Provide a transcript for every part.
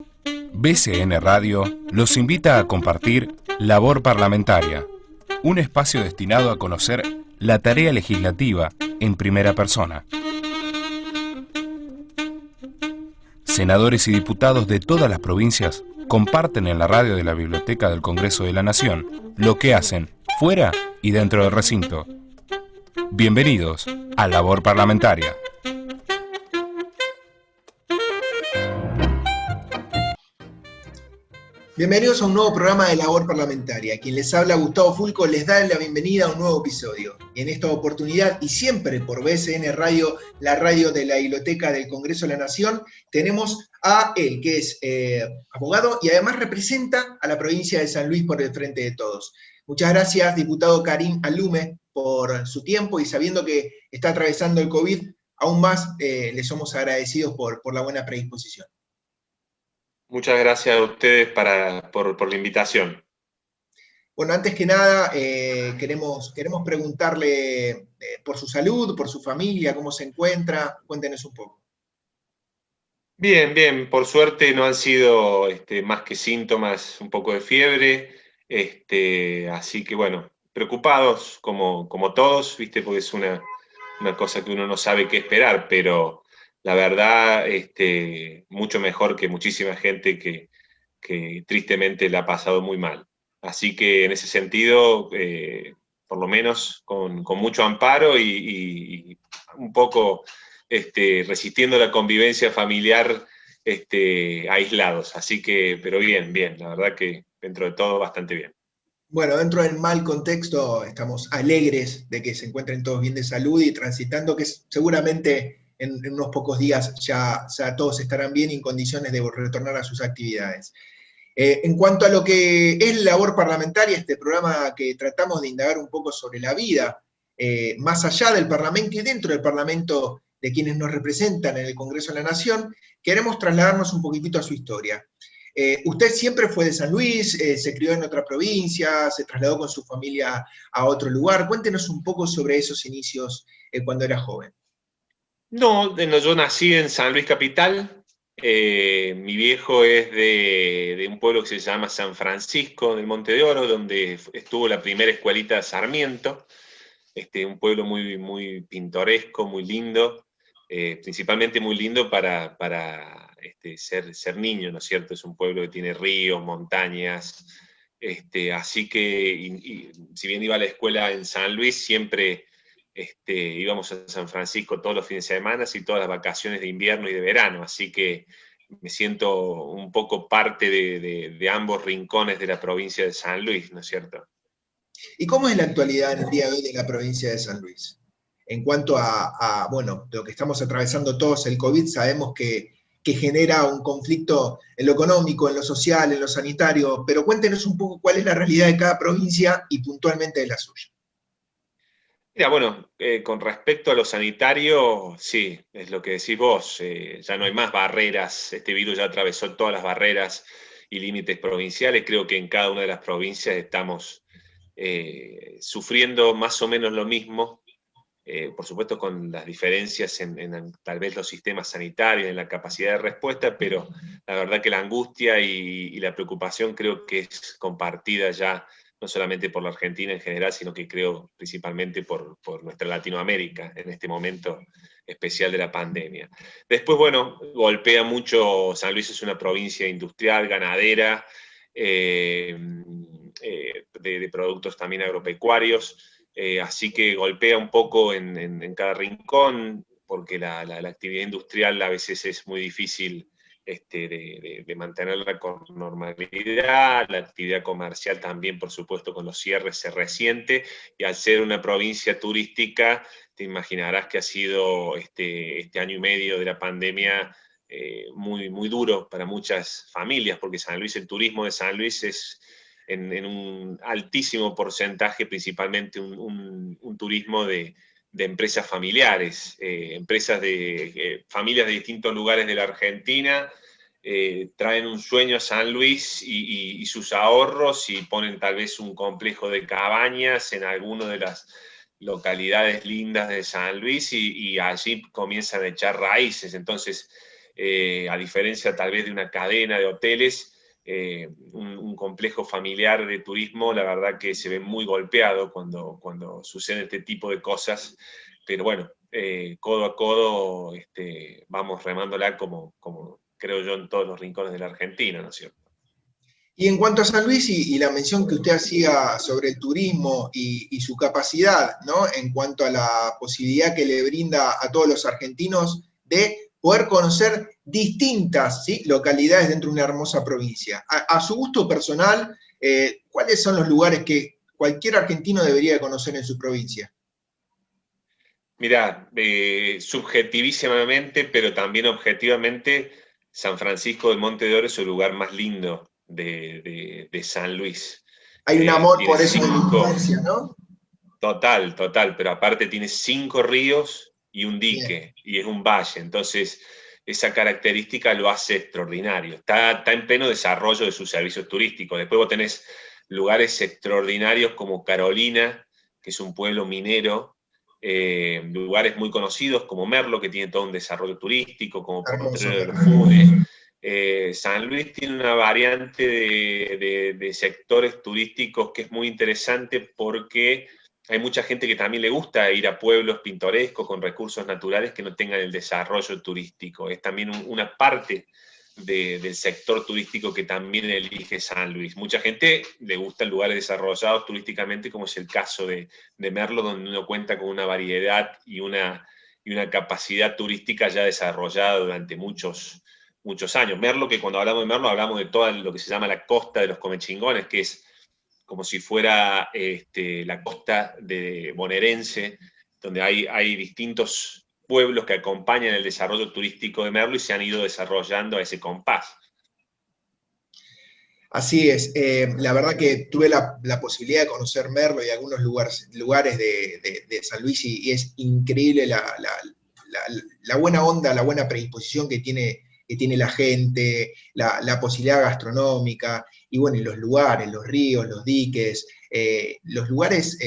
BCN Radio los invita a compartir Labor Parlamentaria, un espacio destinado a conocer la tarea legislativa en primera persona. Senadores y diputados de todas las provincias comparten en la radio de la Biblioteca del Congreso de la Nación lo que hacen fuera y dentro del recinto. Bienvenidos a Labor Parlamentaria. Bienvenidos a un nuevo programa de Labor Parlamentaria. Quien les habla, Gustavo Fulco, les da la bienvenida a un nuevo episodio. Y en esta oportunidad, y siempre por BCN Radio, la radio de la Biblioteca del Congreso de la Nación, tenemos a él, que es abogado y además representa a la provincia de San Luis por el Frente de Todos. Muchas gracias, diputado Karim Alume, por su tiempo, y sabiendo que está atravesando el COVID, aún más le somos agradecidos por la buena predisposición. Muchas gracias a ustedes por la invitación. Bueno, antes que nada, queremos preguntarle por su salud, por su familia, cómo se encuentra. Cuéntenos un poco. Bien, bien. Por suerte no han sido más que síntomas, un poco de fiebre. Así que, bueno, preocupados como todos, ¿viste? Porque es una cosa que uno no sabe qué esperar, pero la verdad, mucho mejor que muchísima gente que tristemente la ha pasado muy mal. Así que en ese sentido, por lo menos con mucho amparo y un poco resistiendo la convivencia familiar aislados. Así que, pero bien, la verdad que dentro de todo bastante bien. Bueno, dentro del mal contexto estamos alegres de que se encuentren todos bien de salud y transitando que seguramente en unos pocos días ya todos estarán bien y en condiciones de retornar a sus actividades. En cuanto a lo que es labor parlamentaria, este programa que tratamos de indagar un poco sobre la vida, más allá del Parlamento y dentro del Parlamento de quienes nos representan en el Congreso de la Nación, queremos trasladarnos un poquitito a su historia. Usted siempre fue de San Luis, se crió en otra provincia, se trasladó con su familia a otro lugar. Cuéntenos un poco sobre esos inicios cuando era joven. No, yo nací en San Luis Capital. Mi viejo es de un pueblo que se llama San Francisco del Monte de Oro, donde estuvo la primera escuelita Sarmiento. Un pueblo muy, muy pintoresco, muy lindo, principalmente muy lindo para ser niño, ¿no es cierto? Es un pueblo que tiene ríos, montañas, así que si bien iba a la escuela en San Luis, siempre íbamos a San Francisco todos los fines de semana y todas las vacaciones de invierno y de verano, así que me siento un poco parte de ambos rincones de la provincia de San Luis, ¿no es cierto? ¿Y cómo es la actualidad en el día de hoy de la provincia de San Luis? En cuanto a bueno, lo que estamos atravesando todos, el COVID, sabemos que genera un conflicto en lo económico, en lo social, en lo sanitario, pero cuéntenos un poco cuál es la realidad de cada provincia y puntualmente de la suya. Mira, bueno, con respecto a lo sanitario, sí, es lo que decís vos, ya no hay más barreras, este virus ya atravesó todas las barreras y límites provinciales, creo que en cada una de las provincias estamos sufriendo más o menos lo mismo, por supuesto con las diferencias en tal vez los sistemas sanitarios, en la capacidad de respuesta, pero la verdad que la angustia y la preocupación creo que es compartida ya no solamente por la Argentina en general, sino que creo principalmente por nuestra Latinoamérica en este momento especial de la pandemia. Después, bueno, golpea mucho, San Luis es una provincia industrial, ganadera, de productos también agropecuarios, así que golpea un poco en cada rincón, porque la actividad industrial a veces es muy difícil de mantenerla con normalidad, la actividad comercial también, por supuesto, con los cierres se resiente, y al ser una provincia turística, te imaginarás que ha sido este año y medio de la pandemia muy, muy duro para muchas familias, porque San Luis, el turismo de San Luis es en un altísimo porcentaje, principalmente un turismo de empresas familiares, empresas de familias de distintos lugares de la Argentina, traen un sueño a San Luis y sus ahorros y ponen tal vez un complejo de cabañas en alguna de las localidades lindas de San Luis y allí comienzan a echar raíces. Entonces, a diferencia tal vez de una cadena de hoteles, un complejo familiar de turismo, la verdad que se ve muy golpeado cuando sucede este tipo de cosas, pero bueno, codo a codo vamos remándola como creo yo en todos los rincones de la Argentina, ¿no es cierto? Y en cuanto a San Luis y la mención que usted hacía sobre el turismo y su capacidad, ¿no? En cuanto a la posibilidad que le brinda a todos los argentinos de poder conocer distintas, ¿sí?, localidades dentro de una hermosa provincia. A su gusto personal, ¿cuáles son los lugares que cualquier argentino debería de conocer en su provincia? Mirá, subjetivísimamente, pero también objetivamente, San Francisco del Monte de Oro es el lugar más lindo de San Luis. Hay un amor Tiene por eso de la 5, infancia, ¿no? total, pero aparte tiene 5 ríos y un Bien, dique, y es un valle, entonces esa característica lo hace extraordinario. Está en pleno desarrollo de sus servicios turísticos. Después vos tenés lugares extraordinarios como Carolina, que es un pueblo minero, lugares muy conocidos como Merlo, que tiene todo un desarrollo turístico, como hermoso. Potrero de los Funes. San Luis tiene una variante de sectores turísticos que es muy interesante porque hay mucha gente que también le gusta ir a pueblos pintorescos con recursos naturales que no tengan el desarrollo turístico. Es también una parte del sector turístico que también elige San Luis. Mucha gente le gustan lugares desarrollados turísticamente, como es el caso de Merlo, donde uno cuenta con una variedad y una capacidad turística ya desarrollada durante muchos años. Merlo, que cuando hablamos de Merlo hablamos de todo lo que se llama la costa de los Comechingones, que es como si fuera la costa de bonaerense, donde hay distintos pueblos que acompañan el desarrollo turístico de Merlo y se han ido desarrollando a ese compás. Así es, la verdad que tuve la posibilidad de conocer Merlo y algunos lugares de San Luis y es increíble la buena onda, la buena predisposición que tiene la gente, la posibilidad gastronómica, y bueno, y los lugares, los ríos, los diques, los lugares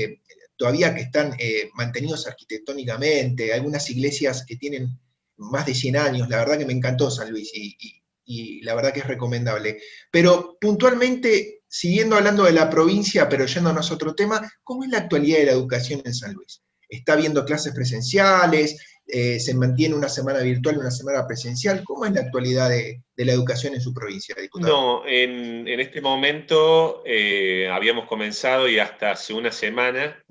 todavía que están mantenidos arquitectónicamente, algunas iglesias que tienen más de 100 años, la verdad que me encantó San Luis y la verdad que es recomendable. Pero puntualmente, siguiendo hablando de la provincia, pero yéndonos a otro tema, ¿cómo es la actualidad de la educación en San Luis? ¿Está habiendo clases presenciales? ¿Se mantiene una semana virtual y una semana presencial? ¿Cómo es la actualidad de la educación en su provincia, diputado? No, en este momento habíamos comenzado y hasta hace una semana,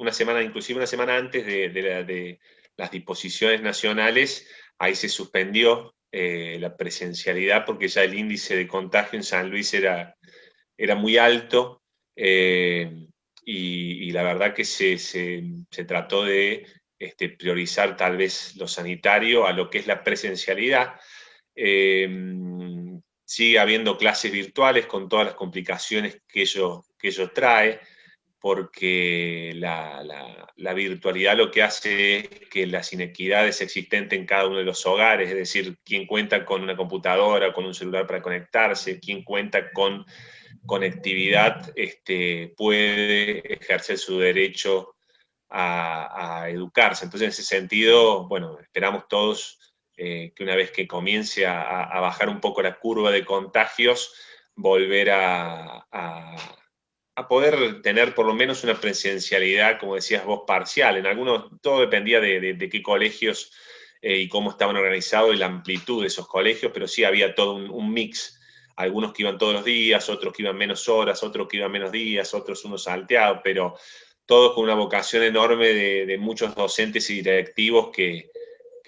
inclusive una semana antes de las disposiciones nacionales, ahí se suspendió la presencialidad porque ya el índice de contagio en San Luis era muy alto y la verdad que se trató de priorizar tal vez lo sanitario a lo que es la presencialidad. Sigue habiendo clases virtuales con todas las complicaciones que ello trae, porque la virtualidad lo que hace es que las inequidades existentes en cada uno de los hogares, es decir, quién cuenta con una computadora, con un celular para conectarse, quién cuenta con conectividad, puede ejercer su derecho a educarse. Entonces, en ese sentido, bueno, esperamos todos que una vez que comience a bajar un poco la curva de contagios, volver a poder tener por lo menos una presencialidad, como decías vos, parcial. En algunos, todo dependía de qué colegios y cómo estaban organizados y la amplitud de esos colegios, pero sí había todo un mix. Algunos que iban todos los días, otros que iban menos horas, otros que iban menos días, otros unos salteados, pero todos con una vocación enorme de muchos docentes y directivos que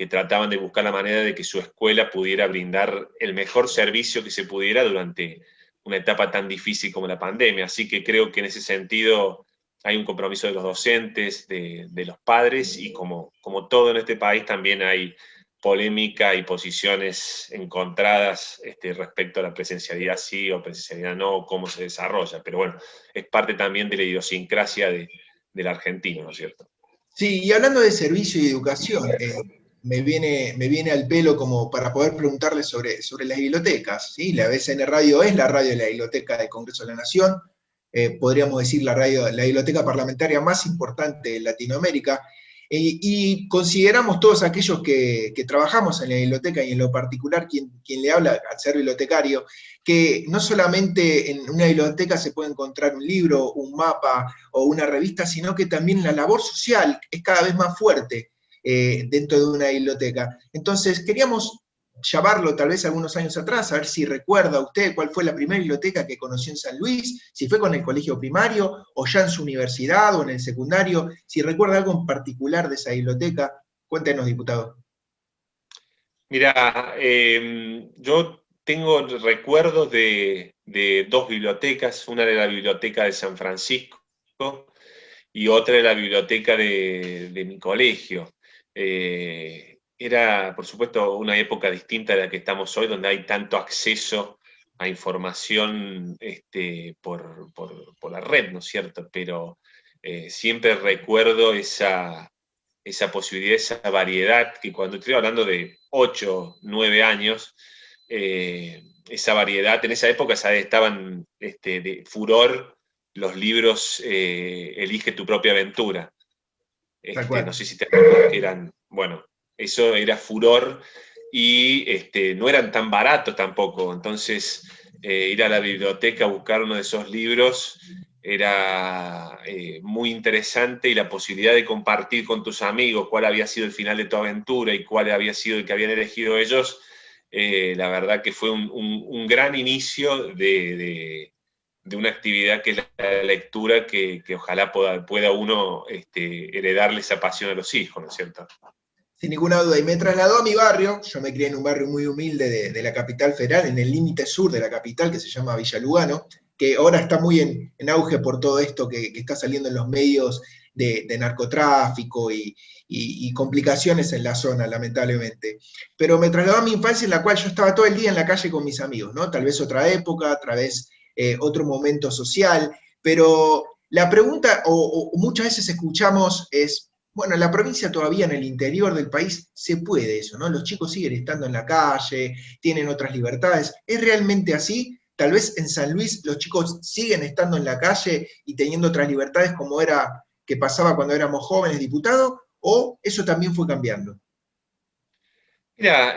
trataban de buscar la manera de que su escuela pudiera brindar el mejor servicio que se pudiera durante una etapa tan difícil como la pandemia. Así que creo que en ese sentido hay un compromiso de los docentes, de los padres, y como todo en este país también hay polémica y posiciones encontradas respecto a la presencialidad sí o presencialidad no, cómo se desarrolla. Pero bueno, es parte también de la idiosincrasia del argentino, ¿no es cierto? Sí, y hablando de servicio y educación, me viene al pelo como para poder preguntarle sobre las bibliotecas, ¿sí? La BCN Radio es la radio de la Biblioteca del Congreso de la Nación, podríamos decir la biblioteca parlamentaria más importante de Latinoamérica. Y consideramos todos aquellos que trabajamos en la biblioteca y en lo particular quien le habla al ser bibliotecario, que no solamente en una biblioteca se puede encontrar un libro, un mapa o una revista, sino que también la labor social es cada vez más fuerte dentro de una biblioteca. Entonces, queríamos llamarlo tal vez algunos años atrás, a ver si recuerda usted cuál fue la primera biblioteca que conoció en San Luis, si fue con el colegio primario o ya en su universidad o en el secundario, si recuerda algo en particular de esa biblioteca. Cuéntenos, diputado. Mira, yo tengo recuerdos de dos bibliotecas, una de la Biblioteca de San Francisco y otra de la biblioteca de mi colegio. Era, por supuesto, una época distinta a la que estamos hoy, donde hay tanto acceso a información por la red, ¿no es cierto? Pero siempre recuerdo esa posibilidad, esa variedad, que cuando estoy hablando de 8, 9 años, esa variedad, en esa época estaban de furor los libros Elige tu propia aventura. No sé si te acuerdas que eran, bueno, eso era furor y no eran tan baratos tampoco. Entonces, ir a la biblioteca a buscar uno de esos libros era muy interesante, y la posibilidad de compartir con tus amigos cuál había sido el final de tu aventura y cuál había sido el que habían elegido ellos, la verdad que fue un gran inicio de una actividad que es la lectura, que ojalá pueda uno heredarle esa pasión a los hijos, ¿no es cierto? Sin ninguna duda, y me trasladó a mi barrio. Yo me crié en un barrio muy humilde de la capital federal, en el límite sur de la capital, que se llama Villa Lugano, que ahora está muy en auge por todo esto que está saliendo en los medios de narcotráfico y complicaciones en la zona, lamentablemente. Pero me trasladó a mi infancia, en la cual yo estaba todo el día en la calle con mis amigos, ¿no? Tal vez otra época, tal vez otro momento social, pero la pregunta, o muchas veces escuchamos, es: bueno, en la provincia todavía, en el interior del país, se puede eso, ¿no? Los chicos siguen estando en la calle, tienen otras libertades. ¿Es realmente así? Tal vez en San Luis los chicos siguen estando en la calle y teniendo otras libertades como era que pasaba cuando éramos jóvenes diputados, o eso también fue cambiando. Mira,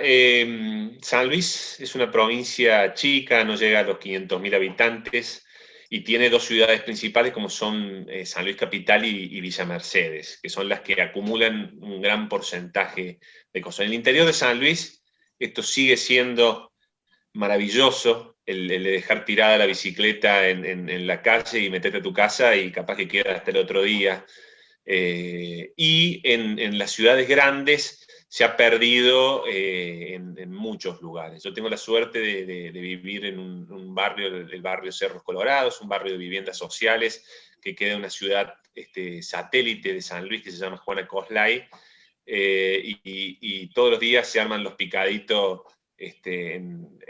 San Luis es una provincia chica, no llega a los 500.000 habitantes, y tiene dos ciudades principales como son San Luis Capital y Villa Mercedes, que son las que acumulan un gran porcentaje de cosas. En el interior de San Luis esto sigue siendo maravilloso, el de dejar tirada la bicicleta en la calle y meterte a tu casa y capaz que queda hasta el otro día. Y en las ciudades grandes se ha perdido en muchos lugares. Yo tengo la suerte de vivir en un barrio, el barrio Cerros Colorados, un barrio de viviendas sociales que queda en una ciudad satélite de San Luis que se llama Juana Coslay, y todos los días se arman los picaditos,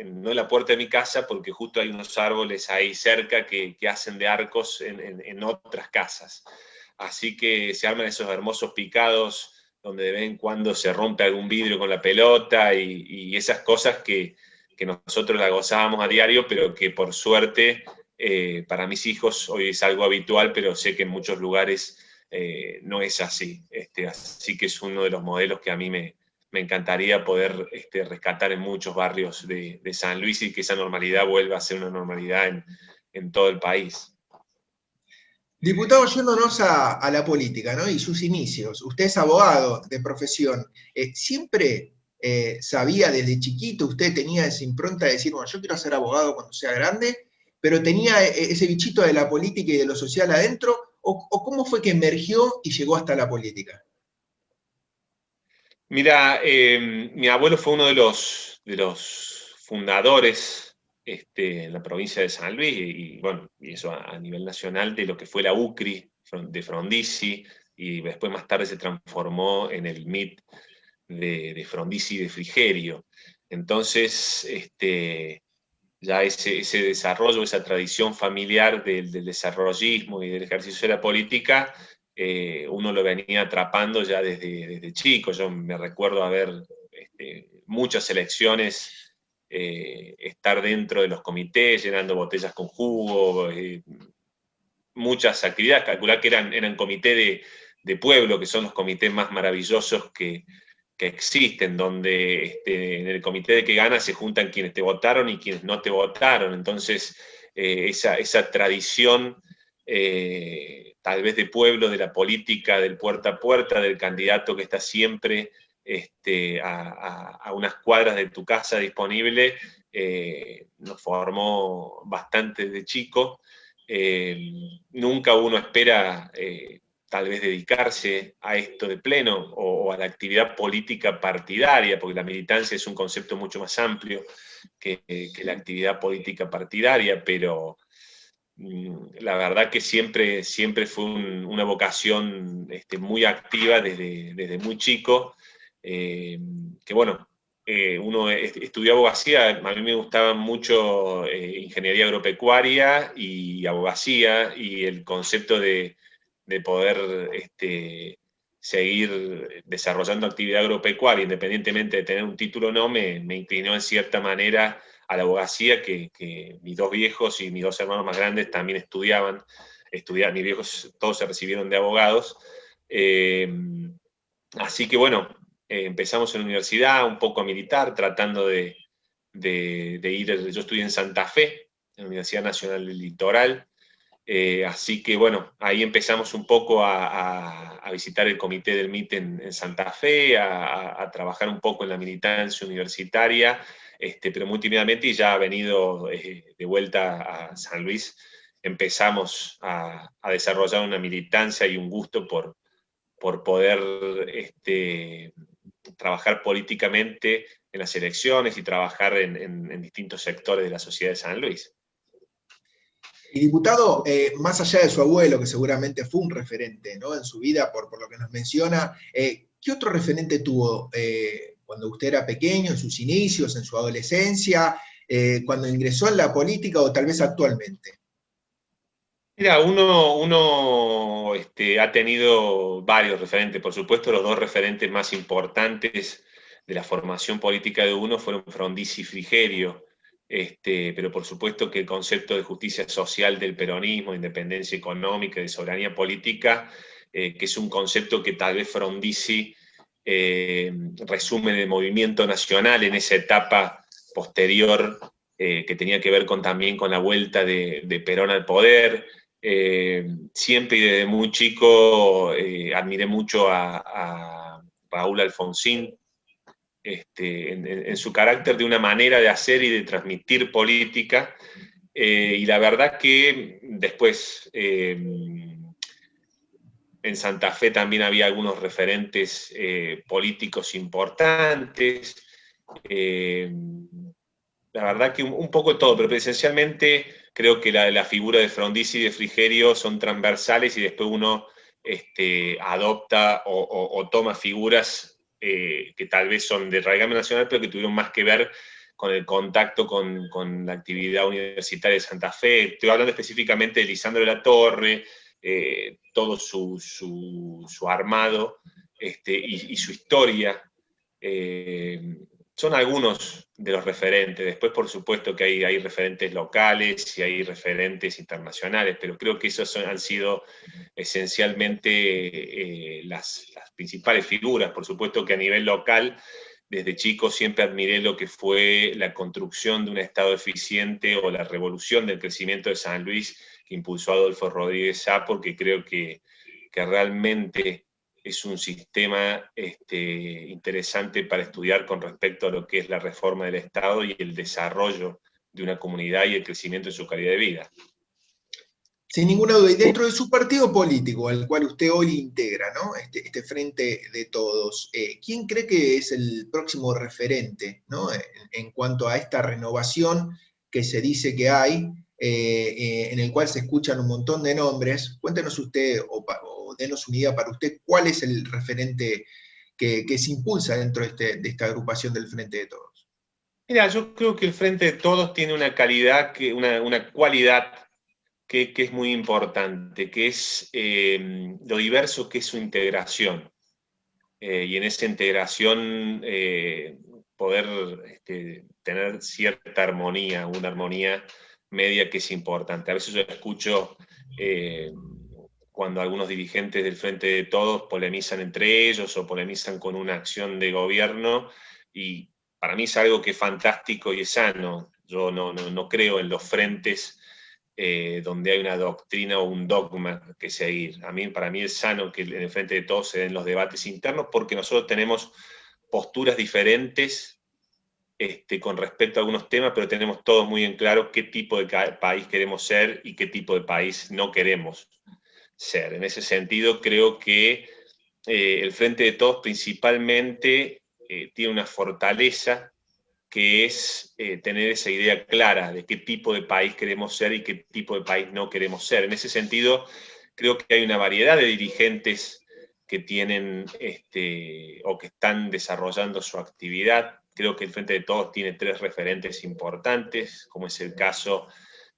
no en la puerta de mi casa, porque justo hay unos árboles ahí cerca que hacen de arcos en otras casas. Así que se arman esos hermosos picados donde de vez en cuando se rompe algún vidrio con la pelota y esas cosas que nosotros la gozábamos a diario, pero que por suerte para mis hijos hoy es algo habitual, pero sé que en muchos lugares no es así. Así que es uno de los modelos que a mí me encantaría poder rescatar en muchos barrios de San Luis, y que esa normalidad vuelva a ser una normalidad en todo el país. Diputado, yéndonos a la política, ¿no? Y sus inicios. Usted es abogado de profesión. ¿Siempre sabía desde chiquito, usted tenía esa impronta de decir, bueno, yo quiero ser abogado cuando sea grande, pero tenía ese bichito de la política y de lo social adentro? ¿O cómo fue que emergió y llegó hasta la política? Mira, mi abuelo fue uno de los fundadores en la provincia de San Luis, y bueno, y eso a nivel nacional, de lo que fue la UCRI de Frondizi, y después más tarde se transformó en el MIT de Frondizi y de Frigerio. Entonces, ya ese desarrollo, esa tradición familiar del desarrollismo y del ejercicio de la política, uno lo venía atrapando ya desde chico. Yo me recuerdo haber muchas elecciones, estar dentro de los comités, llenando botellas con jugo, muchas actividades. Calcular que eran comité de pueblo, que son los comités más maravillosos que existen, donde en el comité de que gana se juntan quienes te votaron y quienes no te votaron. Entonces, esa tradición, tal vez de pueblo, de la política, del puerta a puerta, del candidato que está siempre a unas cuadras de tu casa disponible, nos formó bastante de chico. Nunca uno espera tal vez dedicarse a esto de pleno o a la actividad política partidaria, porque la militancia es un concepto mucho más amplio que la actividad política partidaria, pero la verdad que siempre fue una vocación muy activa desde muy chico, que bueno, uno estudió abogacía, a mí me gustaba mucho ingeniería agropecuaria y abogacía, y el concepto de poder seguir desarrollando actividad agropecuaria, independientemente de tener un título o no, me inclinó en cierta manera a la abogacía, que mis dos viejos y mis dos hermanos más grandes también estudiaban, mis viejos todos se recibieron de abogados. Así que bueno, empezamos en la universidad un poco a militar, tratando de ir, yo estudié en Santa Fe, en la Universidad Nacional del Litoral, así que bueno, ahí empezamos un poco a visitar el comité del MIT en Santa Fe, a trabajar un poco en la militancia universitaria, pero muy tímidamente, y ya ha venido de vuelta a San Luis, empezamos a desarrollar una militancia y un gusto por poder trabajar políticamente en las elecciones y trabajar en distintos sectores de la sociedad de San Luis. Y diputado, más allá de su abuelo, que seguramente fue un referente, ¿no?, en su vida, por lo que nos menciona, ¿qué otro referente tuvo cuando usted era pequeño, en sus inicios, en su adolescencia, cuando ingresó en la política o tal vez actualmente? Mira, uno ha tenido varios referentes. Por supuesto, los dos referentes más importantes de la formación política de uno fueron Frondizi y Frigerio. Pero por supuesto que el concepto de justicia social del peronismo, de independencia económica, de soberanía política, que es un concepto que tal vez Frondizi resume en el movimiento nacional en esa etapa posterior, que tenía que ver también con la vuelta de Perón al poder. Siempre y desde muy chico admiré mucho a Raúl Alfonsín, en su carácter de una manera de hacer y de transmitir política, y la verdad que después en Santa Fe también había algunos referentes políticos importantes, la verdad que un poco de todo, pero esencialmente creo que la figura de Frondizi y de Frigerio son transversales, y después uno adopta o toma figuras que tal vez son de raigambre nacional, pero que tuvieron más que ver con el contacto con la actividad universitaria de Santa Fe. Estoy hablando específicamente de Lisandro de la Torre, todo su armado y su historia. Son algunos de los referentes. Después, por supuesto, que hay referentes locales y hay referentes internacionales, pero creo que esos han sido esencialmente las principales figuras. Por supuesto que a nivel local, desde chico siempre admiré lo que fue la construcción de un Estado eficiente o la revolución del crecimiento de San Luis que impulsó Adolfo Rodríguez Sá, porque creo que realmente es un sistema interesante para estudiar con respecto a lo que es la reforma del Estado y el desarrollo de una comunidad y el crecimiento de su calidad de vida. Sin ninguna duda. Y dentro de su partido político, al cual usted hoy integra, ¿no?, este Frente de Todos, ¿quién cree que es el próximo referente, ¿no?, en cuanto a esta renovación que se dice que hay, en el cual se escuchan un montón de nombres? Cuéntenos usted, o denos una idea para usted, ¿cuál es el referente que se impulsa dentro de esta agrupación del Frente de Todos? Mira, yo creo que el Frente de Todos tiene una calidad, una cualidad que es muy importante, que es lo diverso que es su integración. Y en esa integración poder tener cierta armonía, una armonía media que es importante. A veces yo escucho cuando algunos dirigentes del Frente de Todos polemizan entre ellos o polemizan con una acción de gobierno, y para mí es algo que es fantástico y es sano. Yo no creo en los frentes donde hay una doctrina o un dogma que seguir. Para mí es sano que en el Frente de Todos se den los debates internos, porque nosotros tenemos posturas diferentes con respecto a algunos temas, pero tenemos todos muy en claro qué tipo de país queremos ser y qué tipo de país no queremos ser. En ese sentido, creo que el Frente de Todos principalmente tiene una fortaleza, que es tener esa idea clara de qué tipo de país queremos ser y qué tipo de país no queremos ser. En ese sentido, creo que hay una variedad de dirigentes que tienen o que están desarrollando su actividad. Creo que el Frente de Todos tiene 3 referentes importantes, como es el caso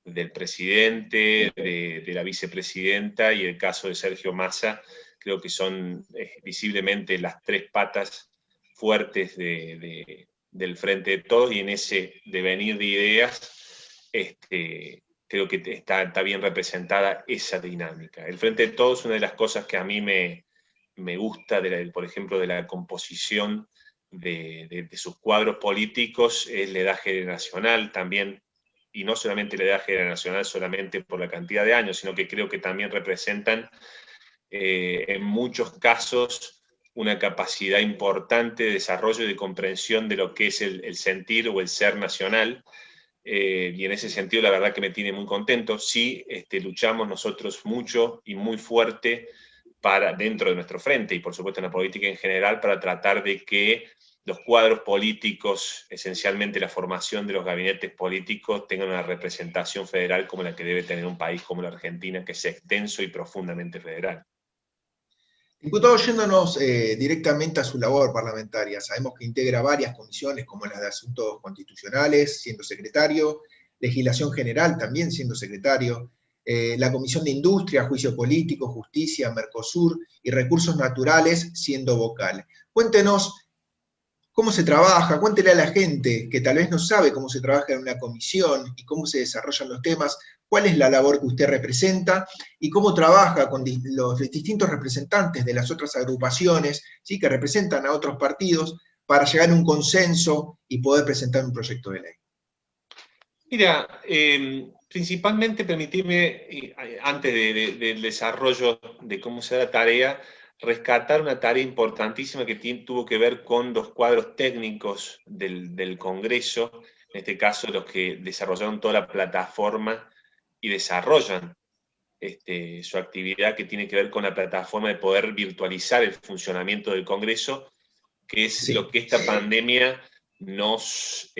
del presidente, de la vicepresidenta y el caso de Sergio Massa. Creo que son visiblemente las 3 patas fuertes del Frente de Todos, y en ese devenir de ideas creo que está bien representada esa dinámica. El Frente de Todos, una de las cosas que a mí me gusta, por ejemplo, de la composición de sus cuadros políticos, es la edad generacional también, y no solamente la edad generacional solamente por la cantidad de años, sino que creo que también representan en muchos casos una capacidad importante de desarrollo y de comprensión de lo que es el sentir o el ser nacional, y en ese sentido la verdad que me tiene muy contento. Sí, luchamos nosotros mucho y muy fuerte dentro de nuestro frente, y por supuesto en la política en general, para tratar de que los cuadros políticos, esencialmente la formación de los gabinetes políticos, tengan una representación federal como la que debe tener un país como la Argentina, que es extenso y profundamente federal. Diputado, yéndonos directamente a su labor parlamentaria, sabemos que integra varias comisiones, como las de Asuntos Constitucionales, siendo secretario, Legislación General, también siendo secretario, la Comisión de Industria, Juicio Político, Justicia, Mercosur y Recursos Naturales, siendo vocal. Cuéntenos cómo se trabaja, cuéntele a la gente que tal vez no sabe cómo se trabaja en una comisión y cómo se desarrollan los temas, cuál es la labor que usted representa y cómo trabaja con los distintos representantes de las otras agrupaciones, ¿sí?, que representan a otros partidos, para llegar a un consenso y poder presentar un proyecto de ley. Mira, principalmente permitirme, antes del desarrollo de cómo se da la tarea, rescatar una tarea importantísima que tuvo que ver con los cuadros técnicos del Congreso, en este caso los que desarrollaron toda la plataforma y desarrollan su actividad, que tiene que ver con la plataforma de poder virtualizar el funcionamiento del Congreso, que es sí, lo que esta pandemia nos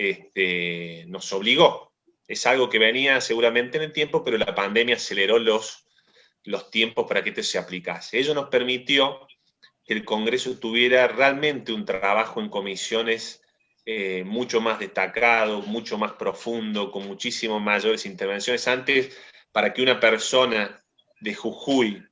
obligó. Es algo que venía seguramente en el tiempo, pero la pandemia aceleró los tiempos para que esto se aplicase. Ello nos permitió que el Congreso tuviera realmente un trabajo en comisiones mucho más destacado, mucho más profundo, con muchísimas mayores intervenciones. Antes, para que una persona de Jujuy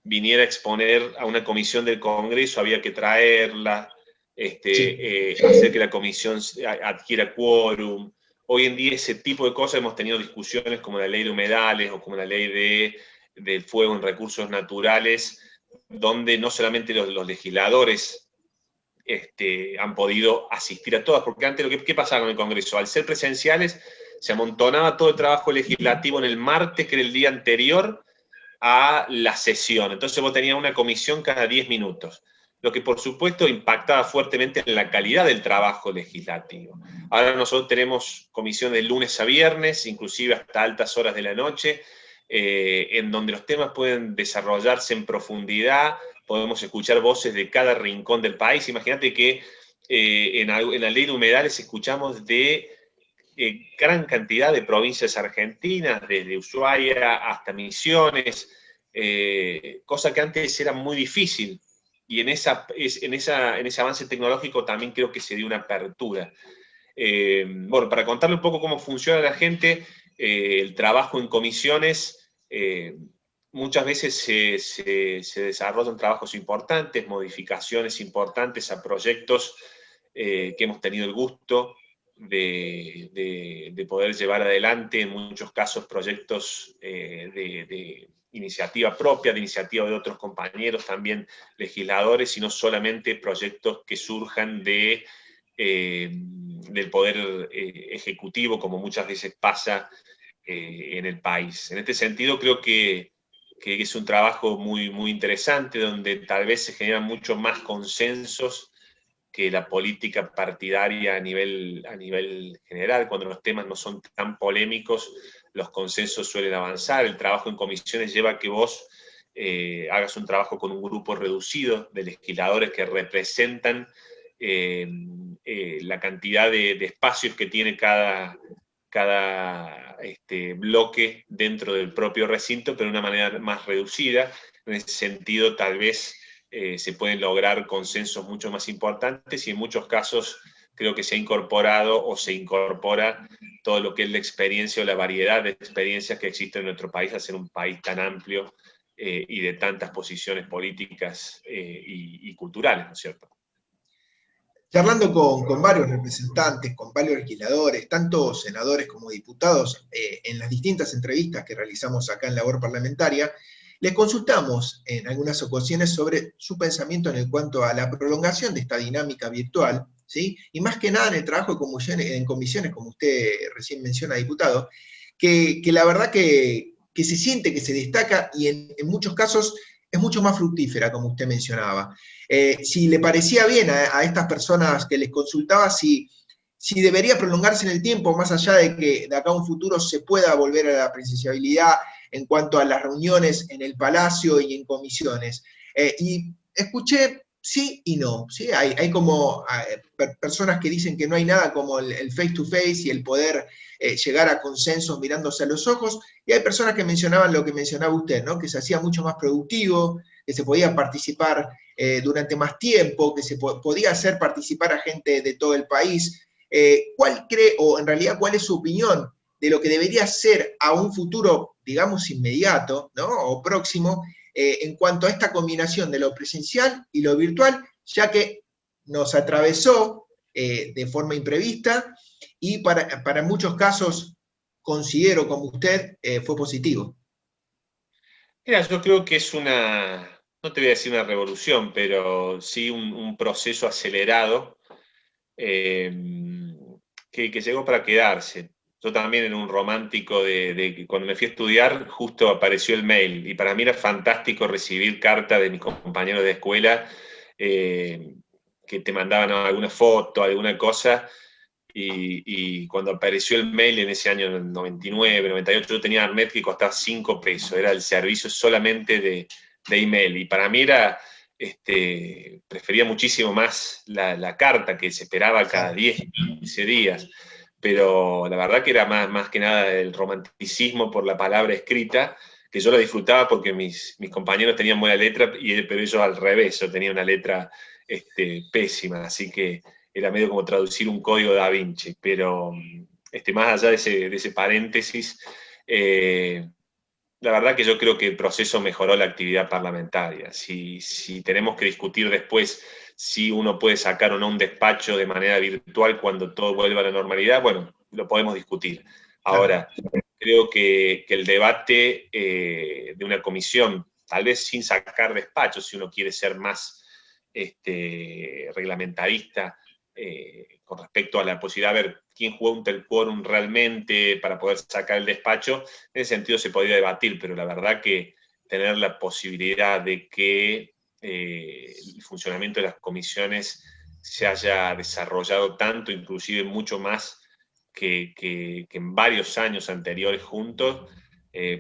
viniera a exponer a una comisión del Congreso, había que traerla, hacer que la comisión adquiera quórum. Hoy en día ese tipo de cosas, hemos tenido discusiones como la ley de humedales o como la ley del fuego en recursos naturales, donde no solamente los legisladores han podido asistir a todas, porque antes ¿qué pasaba con el Congreso? Al ser presenciales, se amontonaba todo el trabajo legislativo en el martes, que era el día anterior a la sesión. Entonces vos tenías una comisión cada 10 minutos, lo que por supuesto impactaba fuertemente en la calidad del trabajo legislativo. Ahora nosotros tenemos comisiones de lunes a viernes, inclusive hasta altas horas de la noche, en donde los temas pueden desarrollarse en profundidad, podemos escuchar voces de cada rincón del país. Imagínate que en la ley de humedales escuchamos de gran cantidad de provincias argentinas, desde Ushuaia hasta Misiones, cosa que antes era muy difícil. Y en ese avance tecnológico también creo que se dio una apertura. Bueno, para contarle un poco cómo funciona la gente, el trabajo en comisiones, muchas veces se desarrollan trabajos importantes, modificaciones importantes a proyectos que hemos tenido el gusto de poder llevar adelante, en muchos casos, proyectos de iniciativa propia, de iniciativa de otros compañeros, también legisladores, y no solamente proyectos que surjan del poder ejecutivo, como muchas veces pasa en el país. En este sentido, creo que es un trabajo muy, muy interesante, donde tal vez se generan mucho más consensos que la política partidaria a nivel general. Cuando los temas no son tan polémicos, los consensos suelen avanzar. El trabajo en comisiones lleva a que vos hagas un trabajo con un grupo reducido de legisladores que representan la cantidad de espacios que tiene cada bloque dentro del propio recinto, pero de una manera más reducida. En ese sentido, tal vez se pueden lograr consensos mucho más importantes, y en muchos casos creo que se ha incorporado o se incorpora todo lo que es la experiencia o la variedad de experiencias que existe en nuestro país, al ser un país tan amplio y de tantas posiciones políticas y culturales, ¿no es cierto? Charlando con varios representantes, con varios legisladores, tanto senadores como diputados, en las distintas entrevistas que realizamos acá en Labor Parlamentaria, les consultamos en algunas ocasiones sobre su pensamiento en cuanto a la prolongación de esta dinámica virtual, ¿sí? Y más que nada en el trabajo en comisiones, como usted recién menciona, diputado, que la verdad que se siente, que se destaca, y en muchos casos es mucho más fructífera, como usted mencionaba. Si le parecía bien a estas personas que les consultaba, si debería prolongarse en el tiempo, más allá de que de acá a un futuro se pueda volver a la presenciabilidad en cuanto a las reuniones en el Palacio y en comisiones. Y escuché sí y no. ¿Sí? Hay como personas que dicen que no hay nada como el face to face y el poder llegar a consensos mirándose a los ojos, y hay personas que mencionaban lo que mencionaba usted, ¿no? Que se hacía mucho más productivo, que se podía participar durante más tiempo, que se podía hacer participar a gente de todo el país. ¿Cuál cree, o en realidad cuál es su opinión de lo que debería ser a un futuro, digamos, inmediato, ¿no? O próximo, en cuanto a esta combinación de lo presencial y lo virtual, ya que nos atravesó de forma imprevista y para muchos casos, considero como usted, fue positivo? Mira, yo creo que es no te voy a decir una revolución, pero sí un proceso acelerado que llegó para quedarse. Yo también era un romántico de que cuando me fui a estudiar justo apareció el mail, y para mí era fantástico recibir cartas de mis compañeros de escuela que te mandaban alguna foto, alguna cosa, y cuando apareció el mail en ese año 99, 98, yo tenía Arnet que costaba 5 pesos, era el servicio solamente de email, y para mí era... prefería muchísimo más la carta, que se esperaba cada 10, 15 días, pero la verdad que era más que nada el romanticismo por la palabra escrita, que yo la disfrutaba porque mis compañeros tenían buena letra, pero ellos al revés, yo tenía una letra pésima, así que era medio como traducir un código Da Vinci, pero más allá de ese paréntesis, la verdad que yo creo que el proceso mejoró la actividad parlamentaria. Si tenemos que discutir después si uno puede sacar o no un despacho de manera virtual cuando todo vuelva a la normalidad, bueno, lo podemos discutir. Ahora, creo que el debate de una comisión, tal vez sin sacar despachos, si uno quiere ser más reglamentarista, con respecto a la posibilidad de ver quién juega un quórum realmente para poder sacar el despacho, en ese sentido se podría debatir, pero la verdad que tener la posibilidad de que el funcionamiento de las comisiones se haya desarrollado tanto, inclusive mucho más que en varios años anteriores juntos,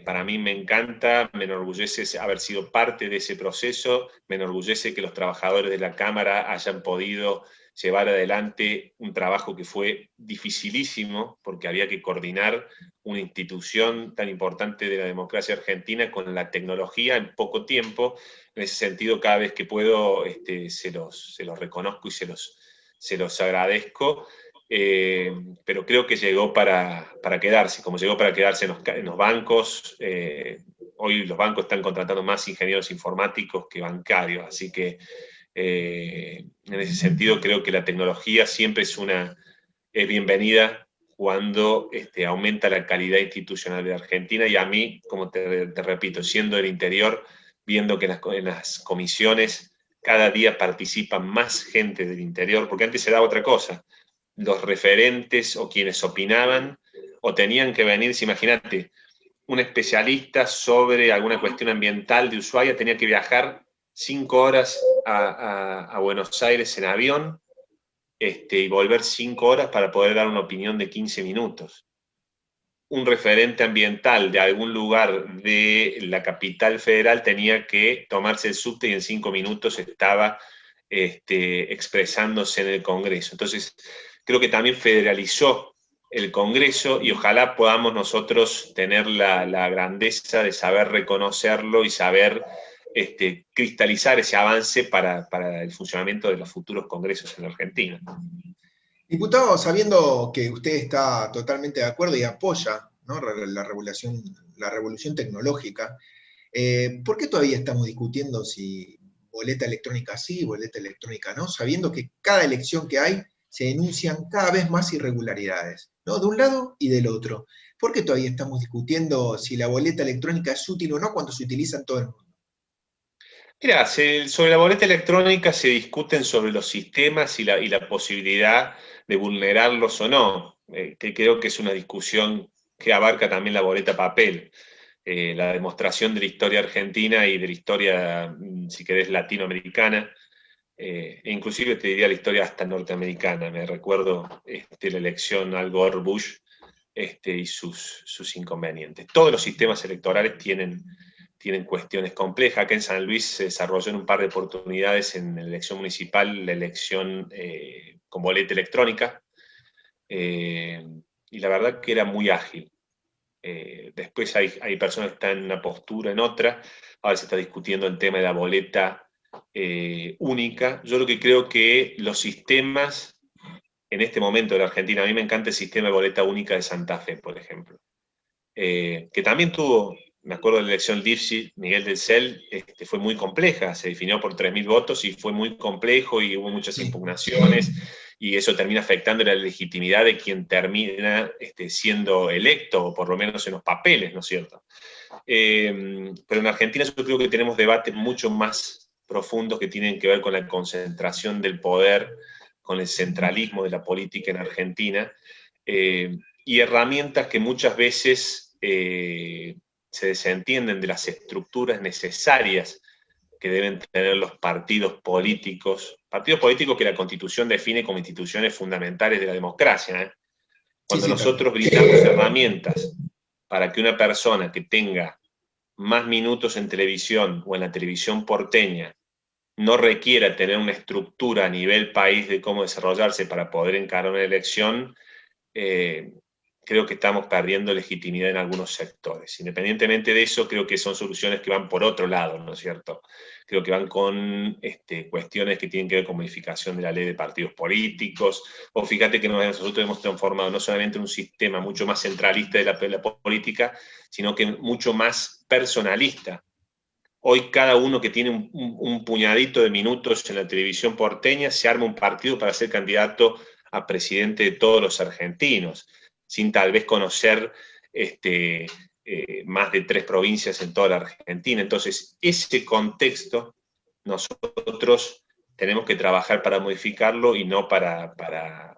para mí me encanta, me enorgullece haber sido parte de ese proceso, me enorgullece que los trabajadores de la Cámara hayan podido llevar adelante un trabajo que fue dificilísimo, porque había que coordinar una institución tan importante de la democracia argentina con la tecnología en poco tiempo. En ese sentido, cada vez que puedo, se los reconozco y se los agradezco. Pero creo que llegó para quedarse, como llegó para quedarse en los bancos. Hoy los bancos están contratando más ingenieros informáticos que bancarios, así que en ese sentido creo que la tecnología siempre es es bienvenida cuando aumenta la calidad institucional de Argentina, y a mí, como te repito, siendo del interior, viendo que en las comisiones cada día participan más gente del interior, porque antes se daba otra cosa. Los referentes o quienes opinaban o tenían que venir, imagínate, un especialista sobre alguna cuestión ambiental de Ushuaia tenía que viajar 5 horas a Buenos Aires en avión, y volver 5 horas para poder dar una opinión de 15 minutos. Un referente ambiental de algún lugar de la capital federal tenía que tomarse el subte y en 5 minutos estaba expresándose en el Congreso. Entonces, creo que también federalizó el Congreso, y ojalá podamos nosotros tener la grandeza de saber reconocerlo y saber cristalizar ese avance para el funcionamiento de los futuros congresos en la Argentina. Diputado, sabiendo que usted está totalmente de acuerdo y apoya, ¿no?, la revolución tecnológica, ¿por qué todavía estamos discutiendo si boleta electrónica sí, boleta electrónica no, sabiendo que cada elección que hay se denuncian cada vez más irregularidades, ¿no?, de un lado y del otro? ¿Por qué todavía estamos discutiendo si la boleta electrónica es útil o no cuando se utiliza en todo el mundo? Mira, sobre la boleta electrónica se discuten sobre los sistemas y la posibilidad de vulnerarlos o no, que creo que es una discusión que abarca también la boleta papel. La demostración de la historia argentina y de la historia, si querés, latinoamericana, e inclusive te diría la historia hasta norteamericana. Me recuerdo la elección Al Gore-Bush y sus inconvenientes. Todos los sistemas electorales tienen cuestiones complejas. Acá en San Luis se desarrolló en un par de oportunidades en la elección municipal la elección con boleta electrónica, y la verdad que era muy ágil. Después hay personas que están en una postura, en otra. Ahora se está discutiendo el tema de la boleta única. Yo lo que creo que los sistemas en este momento de la Argentina, a mí me encanta el sistema de boleta única de Santa Fe, por ejemplo, que también tuvo, me acuerdo de la elección Lipsi, Miguel del Cel, fue muy compleja, se definió por 3.000 votos y fue muy complejo y hubo muchas impugnaciones, y eso termina afectando la legitimidad de quien termina siendo electo, o por lo menos en los papeles, ¿no es cierto? Pero en Argentina yo creo que tenemos debates mucho más profundos que tienen que ver con la concentración del poder, con el centralismo de la política en Argentina, y herramientas que muchas veces se desentienden de las estructuras necesarias que deben tener los partidos políticos que la Constitución define como instituciones fundamentales de la democracia. Cuando nosotros brindamos herramientas para que una persona que tenga más minutos en televisión o en la televisión porteña no requiera tener una estructura a nivel país de cómo desarrollarse para poder encarar una elección, creo que estamos perdiendo legitimidad en algunos sectores. Independientemente de eso, creo que son soluciones que van por otro lado, ¿no es cierto? Creo que van con cuestiones que tienen que ver con modificación de la ley de partidos políticos, o fíjate que nosotros hemos transformado no solamente un sistema mucho más centralista de la política, sino que mucho más personalista. Hoy cada uno que tiene un puñadito de minutos en la televisión porteña se arma un partido para ser candidato a presidente de todos los argentinos, sin tal vez conocer más de 3 provincias en toda la Argentina. Entonces, ese contexto nosotros tenemos que trabajar para modificarlo y no para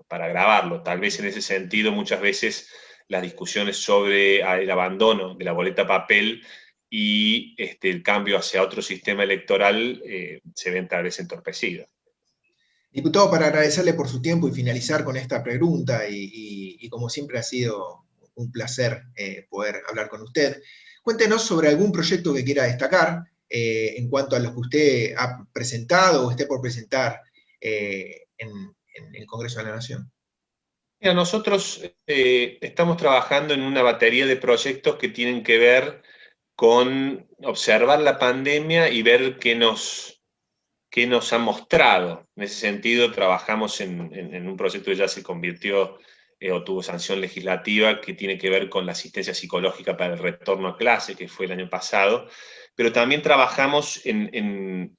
agravarlo. Tal vez en ese sentido muchas veces las discusiones sobre el abandono de la boleta papel y el cambio hacia otro sistema electoral se ven tal vez entorpecidos. Diputado, para agradecerle por su tiempo y finalizar con esta pregunta, y como siempre ha sido un placer poder hablar con usted, cuéntenos sobre algún proyecto que quiera destacar en cuanto a los que usted ha presentado o esté por presentar en el Congreso de la Nación. Mira, nosotros estamos trabajando en una batería de proyectos que tienen que ver con observar la pandemia y ver qué nos ha mostrado. En ese sentido, trabajamos en un proyecto que ya se convirtió o tuvo sanción legislativa, que tiene que ver con la asistencia psicológica para el retorno a clase, que fue el año pasado, pero también trabajamos en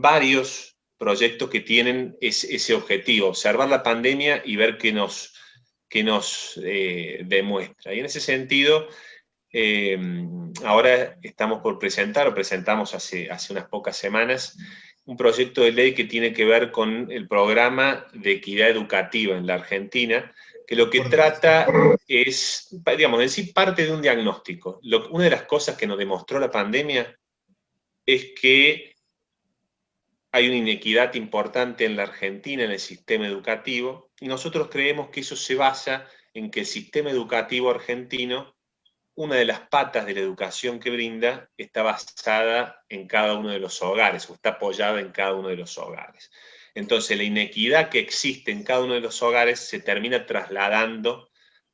varios proyectos que tienen ese objetivo, observar la pandemia y ver qué nos demuestra. Y en ese sentido, ahora estamos por presentar, o presentamos hace unas pocas semanas, un proyecto de ley que tiene que ver con el programa de equidad educativa en la Argentina, que lo que trata es, digamos, en sí parte de un diagnóstico. Una de las cosas que nos demostró la pandemia es que hay una inequidad importante en la Argentina en el sistema educativo, y nosotros creemos que eso se basa en que el sistema educativo argentino, una de las patas de la educación que brinda, está basada en cada uno de los hogares, o está apoyada en cada uno de los hogares. Entonces, la inequidad que existe en cada uno de los hogares se termina trasladando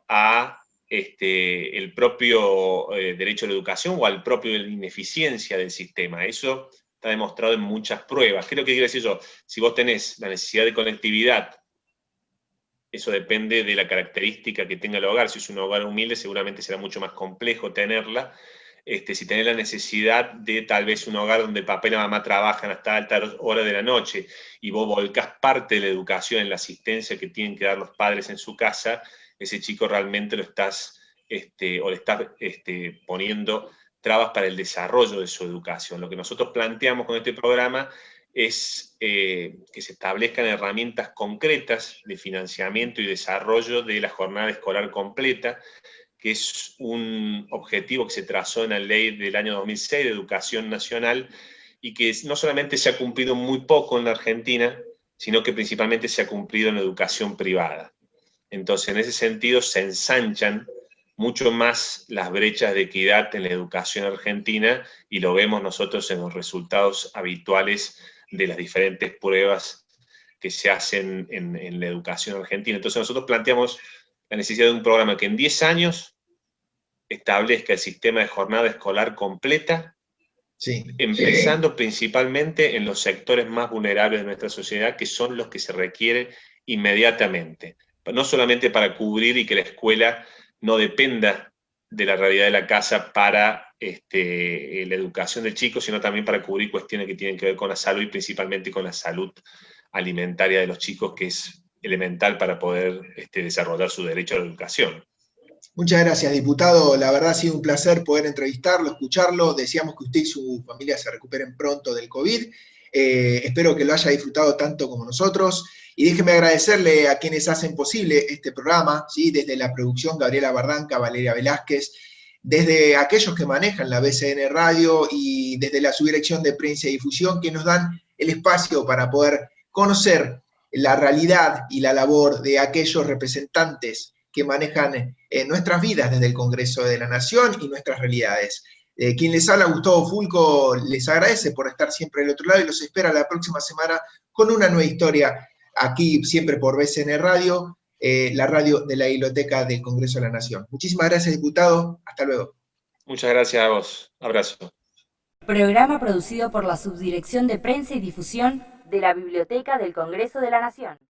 a el propio derecho a la educación o al propio ineficiencia del sistema. Eso está demostrado en muchas pruebas. ¿Qué es lo que quiero decir yo? Si vos tenés la necesidad de conectividad, eso depende de la característica que tenga el hogar. Si es un hogar humilde, seguramente será mucho más complejo tenerla. Si tenés la necesidad de tal vez un hogar donde el papá y la mamá trabajan hasta altas horas de la noche y vos volcás parte de la educación en la asistencia que tienen que dar los padres en su casa, ese chico realmente lo estás, o le estás poniendo trabas para el desarrollo de su educación. Lo que nosotros planteamos con este programa es que se establezcan herramientas concretas de financiamiento y desarrollo de la jornada escolar completa, que es un objetivo que se trazó en la ley del año 2006 de Educación Nacional, y que no solamente se ha cumplido muy poco en la Argentina, sino que principalmente se ha cumplido en la educación privada. Entonces, en ese sentido, se ensanchan mucho más las brechas de equidad en la educación argentina, y lo vemos nosotros en los resultados habituales de las diferentes pruebas que se hacen en la educación argentina. Entonces nosotros planteamos la necesidad de un programa que en 10 años establezca el sistema de jornada escolar completa, sí, empezando principalmente en los sectores más vulnerables de nuestra sociedad, que son los que se requieren inmediatamente. No solamente para cubrir y que la escuela no dependa de la realidad de la casa para la educación del chico, sino también para cubrir cuestiones que tienen que ver con la salud, y principalmente con la salud alimentaria de los chicos, que es elemental para poder desarrollar su derecho a la educación. Muchas gracias, diputado. La verdad ha sido un placer poder entrevistarlo, escucharlo. Deseamos que usted y su familia se recuperen pronto del COVID. Espero que lo haya disfrutado tanto como nosotros. Y déjeme agradecerle a quienes hacen posible este programa, ¿sí? Desde la producción, Gabriela Barranca, Valeria Velázquez, desde aquellos que manejan la BCN Radio y desde la subdirección de prensa y difusión, que nos dan el espacio para poder conocer la realidad y la labor de aquellos representantes que manejan nuestras vidas desde el Congreso de la Nación y nuestras realidades. Quien les habla, Gustavo Fulco, les agradece por estar siempre del otro lado y los espera la próxima semana con una nueva historia, aquí siempre por BCN Radio, la radio de la Biblioteca del Congreso de la Nación. Muchísimas gracias, diputado. Hasta luego. Muchas gracias a vos. Abrazo. Programa producido por la Subdirección de Prensa y Difusión de la Biblioteca del Congreso de la Nación.